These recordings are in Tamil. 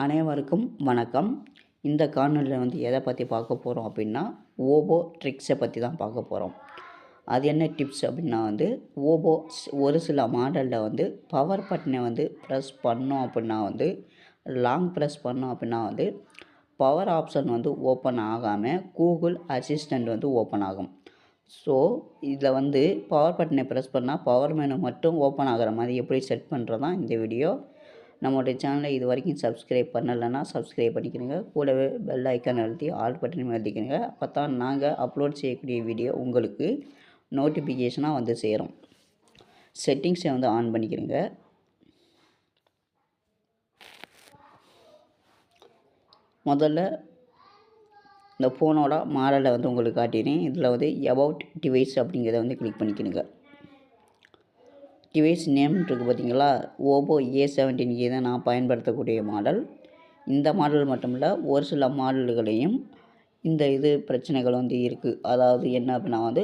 அனைவருக்கும் வணக்கம். இந்த காணொளியில் எதை பற்றி பார்க்க போகிறோம் அப்படின்னா, ஓபோ ட்ரிக்ஸை பற்றி தான் பார்க்க போகிறோம். அது என்ன டிப்ஸ் அப்படின்னா ஓபோ ஒரு சில மாடலில் பவர் பட்டனை ப்ரெஸ் பண்ணோம் அப்படின்னா லாங் ப்ரெஸ் பண்ணோம் அப்படின்னா பவர் ஆப்ஷன் ஓப்பன் ஆகாமல் கூகுள் அசிஸ்டண்ட் ஓப்பன் ஆகும். ஸோ இதில் பவர் பட்டனை ப்ரெஸ் பண்ணால் பவர் மெனு மட்டும் ஓப்பன் ஆகிற மாதிரி எப்படி செட் பண்ணுறது தான் இந்த வீடியோ. நம்மளுடைய சேனலை இது வரைக்கும் சப்ஸ்கிரைப் பண்ணலைன்னா சப்ஸ்கிரைப் பண்ணிக்கிறங்க. கூடவே பெல் ஐக்கான் அழுத்தி ஆல் பட்டனையும் அழுத்திக்கிறங்க. அப்போ தான் நாங்கள் அப்லோட் செய்யக்கூடிய வீடியோ உங்களுக்கு நோட்டிஃபிகேஷனாக சேரும். செட்டிங்ஸை ஆன் பண்ணிக்கிறங்க. முதல்ல இந்த ஃபோனோட மாடலை உங்களுக்கு காட்டினேன். இதில் எபவுட் டிவைஸ் அப்படிங்கிறத கிளிக் பண்ணிக்கிறங்க. டிவைஸ் நேம் இருக்குது பார்த்தீங்களா, ஓபோ A17 தான் நான் பயன்படுத்தக்கூடிய மாடல். இந்த மாடல் மட்டும் இல்லை, ஒரு சில மாடல்களையும் இந்த பிரச்சனைகள் இருக்குது. அதாவது என்ன அப்படின்னா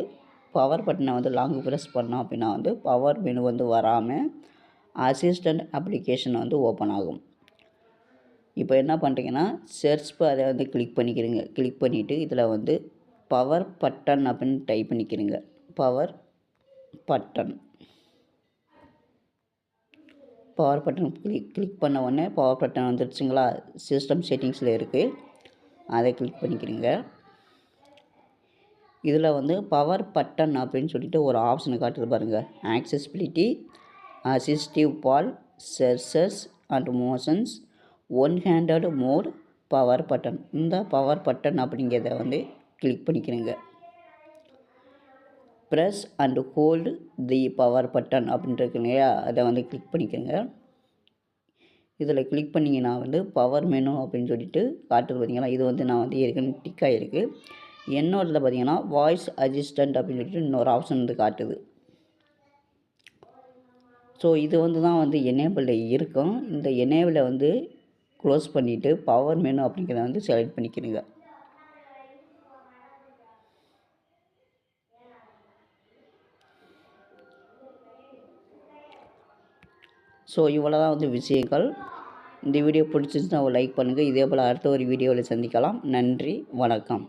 பவர் பட்டனை லாங் ப்ரெஸ் பண்ணோம் அப்படின்னா பவர் மெனு வராமல் அசிஸ்டண்ட் அப்ளிகேஷன் ஓப்பன் ஆகும். இப்போ என்ன பண்ணுறீங்கன்னா சர்ச் அதை கிளிக் பண்ணிக்கிறீங்க. கிளிக் பண்ணிவிட்டு இதில் பவர் பட்டன் அப்படின்னு டைப் பண்ணிக்கிறீங்க. பவர் பட்டன் கிளிக் பண்ண உடனே பவர் பட்டன் வந்துடுச்சுங்களா, சிஸ்டம் செட்டிங்ஸில் இருக்குது. அதை கிளிக் பண்ணிக்கிறீங்க. இதில் பவர் பட்டன் அப்படின்னு சொல்லிட்டு ஒரு ஆப்ஷனை காட்டுது பாருங்கள். Accessibility, assistive ball, gestures and motions, one handed mode, power button. இந்த பவர் பட்டன் அப்படிங்கிறத கிளிக் பண்ணிக்கிறீங்க. Press and hold the power button அப்படின்ட்டு இல்லையா, அதை கிளிக் பண்ணிக்கோங்க. இதில் கிளிக் பண்ணிங்கன்னா பவர் மெனு அப்படின்னு சொல்லிட்டு காட்டுது பார்த்தீங்களா. இது நான் ஏற்கனவே டிக் ஆகிருக்கு. என்னோடதில் பார்த்தீங்கன்னா வாய்ஸ் அசிஸ்டண்ட் அப்படின்னு சொல்லிட்டு இன்னொரு ஆப்ஷன் காட்டுது. ஸோ இது தான் எனேபிளில் இருக்கும். இந்த எனேபிளை க்ளோஸ் பண்ணிவிட்டு பவர் மெனு அப்படிங்கிறத செலக்ட் பண்ணிக்கிறீங்க. ஸோ இவ்வளோ தான் விஷயங்கள். இந்த வீடியோ பிடிச்சிருந்துச்சுன்னா லைக் பண்ணுங்கள். இதே போல் அடுத்த ஒரு வீடியோவில் சந்திக்கலாம். நன்றி, வணக்கம்.